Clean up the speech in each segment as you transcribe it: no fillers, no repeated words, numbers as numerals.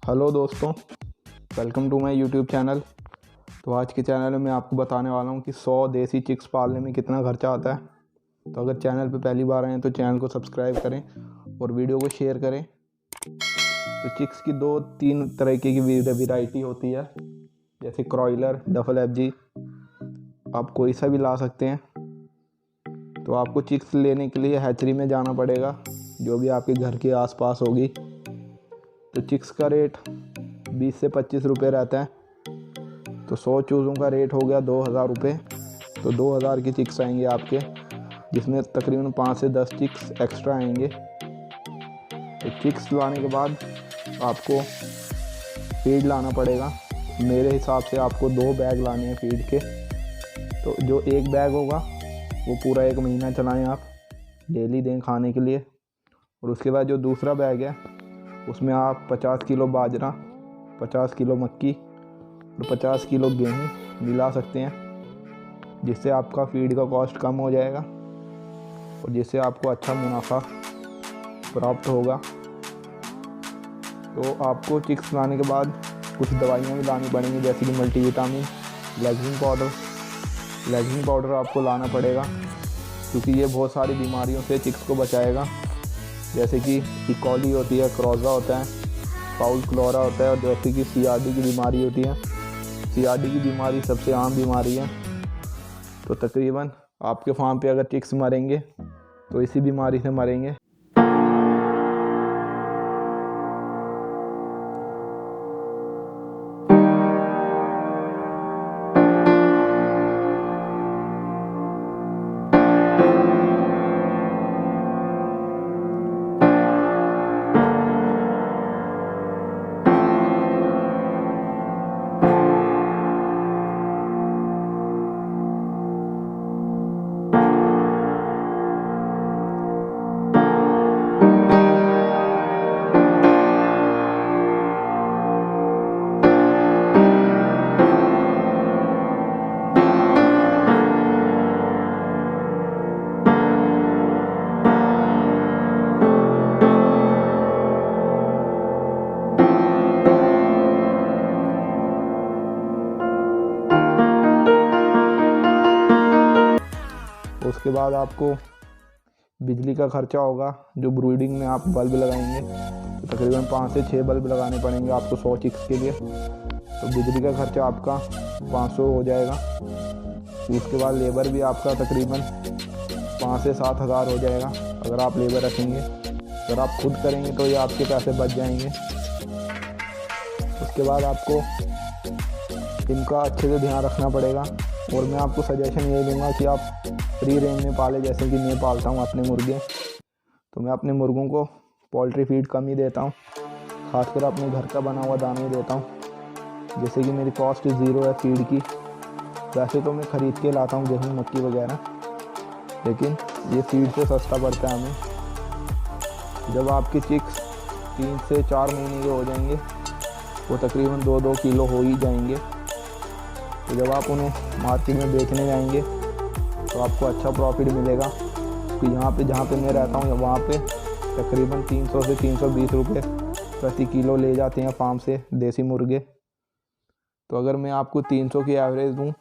Hello दोस्तों, welcome to my YouTube channel. तो आज के चैनल में मैं आपको बताने वाला हूं कि 100 देसी चिक्स पालने में कितना खर्चा आता है। तो अगर चैनल पे पहली बार आए हैं तो चैनल को सब्सक्राइब करें और वीडियो को शेयर करें। तो चिक्स की 2-3 तरीके की वैरायटी होती है, जैसे क्रॉयलर, डफल एफजी। आप कोई सा भी ला सकते हैं। तो आपको चिक्स लेने के लिए हैचरी में जाना पड़ेगा, जो भी आपके घर के आसपास होगी। तो चिक्स का रेट 20 से 25 रुपये रहता है। तो 100 चूज़ों का रेट हो गया 2000 रुपये। तो 2000 की चिक्स आएंगे आपके, जिसमें तकरीबन 5 से 10 चिक्स एक्स्ट्रा आएंगे। तो चिक्स लाने के बाद आपको फीड लाना पड़ेगा। मेरे हिसाब से आपको 2 बैग लाने हैं फीड के। तो जो एक बैग होगा वो पूरा 1 महीना चलाएं आप, डेली दें खाने के लिए। और उसके बाद जो दूसरा बैग है उसमें आप 50 किलो बाजरा, 50 किलो मक्की और 50 किलो गेहूँ मिला सकते हैं, जिससे आपका फीड का कॉस्ट कम हो जाएगा और जिससे आपको अच्छा मुनाफा प्राप्त होगा। तो आपको चिक्स लाने के बाद कुछ दवाइयाँ भी लानी पड़ेंगी, जैसे कि मल्टीविटामिन, लेग्जिंग पाउडर आपको लाना पड़ेगा, क्योंकि ये बहुत सारी बीमारियों से चिक्स को बचाएगा, जैसे कि इकोली होती है, क्रोजा होता है, फाउल क्लोरा होता है, और जैसे कि सीआरडी की बीमारी होती है। सीआरडी की बीमारी सबसे आम बीमारी है। तो तकरीबन आपके फार्म पे अगर चिक्स मरेंगे तो इसी बीमारी से मरेंगे। उसके बाद आपको बिजली का खर्चा होगा। जो ब्रीडिंग में आप बल्ब लगाएंगे तो तकरीबन 5 से 6 बल्ब लगाने पड़ेंगे आपको 100 चिक्स के लिए। तो बिजली का खर्चा आपका 500 हो जाएगा। उसके बाद लेबर भी आपका तकरीबन 5 से 7 हज़ार हो जाएगा अगर आप लेबर रखेंगे। अगर आप खुद करेंगे तो ये आपके पैसे बच जाएंगे। उसके बाद आपको इनका अच्छे से ध्यान रखना पड़ेगा। और मैं आपको सजेशन ये दूंगा कि आप फ्री रेंज में पालें, जैसे कि मैं पालता हूँ अपने मुर्गे। तो मैं अपने मुर्गों को पोल्ट्री फीड कम ही देता हूँ, खासकर अपने घर का बना हुआ दाना ही देता हूँ, जैसे कि मेरी कॉस्ट 0 है फीड की। वैसे तो मैं ख़रीद के लाता हूँ गेहूँ, मक्की वगैरह, लेकिन ये फीड से सस्ता पड़ता है हमें। जब आपके चिक्स 3 से 4 महीने के हो जाएंगे, वो तकरीबन 2-2 किलो हो ही जाएंगे। तो जब आप उन्हें मार्केट में बेचने जाएंगे तो आपको अच्छा प्रॉफिट मिलेगा। तो यहाँ पे जहाँ पे मैं रहता हूँ वहाँ पे तकरीबन 300 से 320 रुपये प्रति किलो ले जाते हैं फार्म से देसी मुर्गे। तो अगर मैं आपको 300 की एवरेज दूँ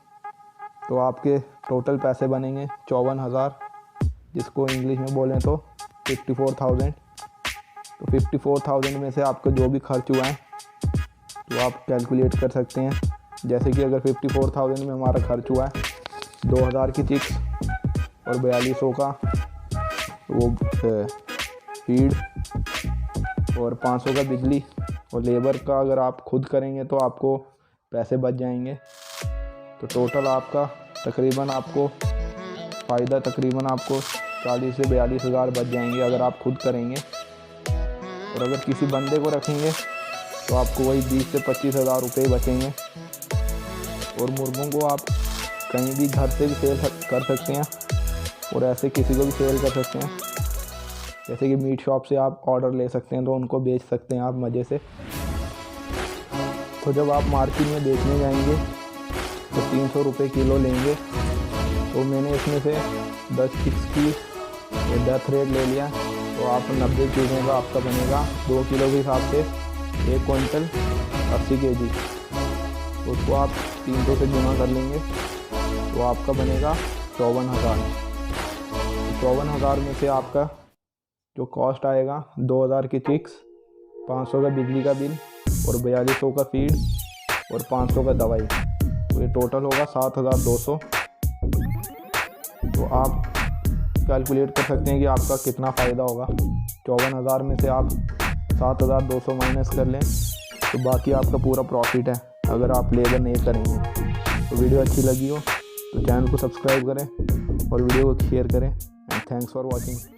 तो आपके टोटल पैसे बनेंगे 54,000, जिसको इंग्लिश में बोलें तो 54,000। तो 54,000 में से आपका जो भी खर्च हुआ है तो आप कैलकुलेट कर सकते हैं। जैसे कि अगर 54,000 में हमारा खर्च हुआ है 2000 की चिक्स और 4200 का वो फीड और 500 का बिजली और लेबर का, अगर आप खुद करेंगे तो आपको पैसे बच जाएंगे। तो टोटल आपका तकरीबन आपको फ़ायदा तकरीबन आपको 40 से 42 हज़ार बच जाएंगे अगर आप खुद करेंगे। और अगर किसी बंदे को रखेंगे तो आपको वही 20 से 25 हज़ार रुपये बचेंगे। और मुर्गों को आप कहीं भी घर से भी सेल कर सकते हैं और ऐसे किसी को भी सेल कर सकते हैं, जैसे कि मीट शॉप से आप ऑर्डर ले सकते हैं तो उनको बेच सकते हैं आप मज़े से। तो जब आप मार्केट में बेचने जाएंगे तो 300 रुपये किलो लेंगे। तो मैंने इसमें से 10 चिक्स की डेथ रेट ले लिया, तो आप 90 चीज़ों का आपका बनेगा 2 किलो के हिसाब से 1 क्विंटल 80 kg, उसको आप 300 से गुना कर लेंगे तो आपका बनेगा 54,000। 54,000 में से आपका जो कॉस्ट आएगा 2,000 की चिक्स, 500 का बिजली का बिल और 4200 का फीड और 500 का दवाई, तो ये टोटल होगा 7,200। तो आप कैलकुलेट कर सकते हैं कि आपका कितना फ़ायदा होगा। 54,000 में से आप 7,200 माइनस कर लें तो बाकी आपका पूरा प्रॉफिट है अगर आप लेबर नहीं करेंगे। तो वीडियो अच्छी लगी हो तो चैनल को सब्सक्राइब करें और वीडियो को शेयर करें। And thanks for watching.